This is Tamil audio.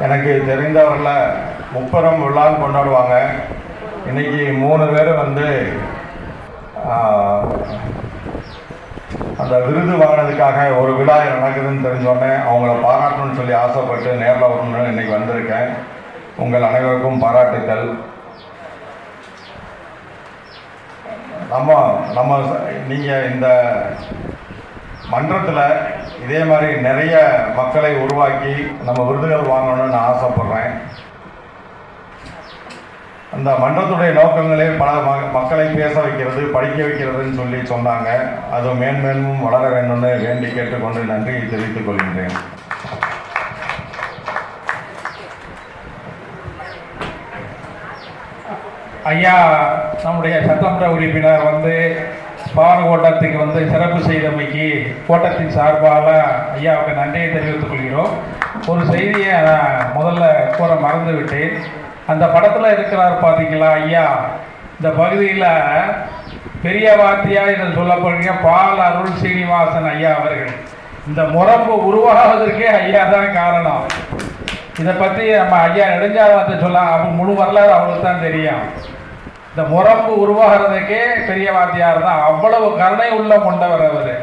எனக்கு தெரிந்தவரில் முப்பெரும் விழான்னு கொண்டாடுவாங்க. இன்றைக்கி 3 பேர் அந்த விருது வாங்கினதுக்காக ஒரு விழா நடக்குதுன்னு தெரிஞ்சோடனே அவங்கள பாராட்டணும்னு சொல்லி ஆசைப்பட்டு நேரில் வரணும்னு இன்றைக்கி வந்திருக்கேன். உங்கள் அனைவருக்கும் பாராட்டுக்கள். நீங்கள் இந்த மன்றத்தில் இதே மாதிரி நிறைய மக்களை உருவாக்கி நம்ம விருதுகள் வாங்கணும்னு நான் ஆசைப்பட்றேன். அந்த மன்றத்துடைய நோக்கங்களே பல மக்களை பேச வைக்கிறது, படிக்க வைக்கிறதுன்னு சொல்லி சொன்னாங்க. அது மேன்மேலும் வளர வேண்டும்னு வேண்டி கேட்டுக்கொண்டு நன்றியை தெரிவித்துக் கொள்கின்றேன். ஐயா, நம்முடைய சட்டமன்ற உறுப்பினர் பாலகோட்டத்துக்கு சிறப்பு செய்தமைக்கு கோட்டத்தின் சார்பாக ஐயாவுக்கு நன்றியை தெரிவித்துக் கொள்கிறோம். ஒரு செய்தியை முதல்ல கூற மறந்து விட்டேன். அந்த படத்தில் இருக்கிறார் பார்த்தீங்களா ஐயா, இந்த பகுதியில் பெரிய வார்த்தையாக என்று சொல்லப்படுகிற பால் அருள் சீனிவாசன் ஐயா அவர்கள். இந்த முரம்பு உருவாவதற்கே ஐயா தான் காரணம். இதை பற்றி நம்ம ஐயா நெடுஞ்சாதத்தை அவங்க முழு வரலாறு அவங்களுக்கு தான் தெரியும். இந்த முரம்பு உருவாகிறதுக்கே பெரிய வார்த்தையார் தான். அவ்வளவு கருணை உள்ள கொண்டவர் அவர்.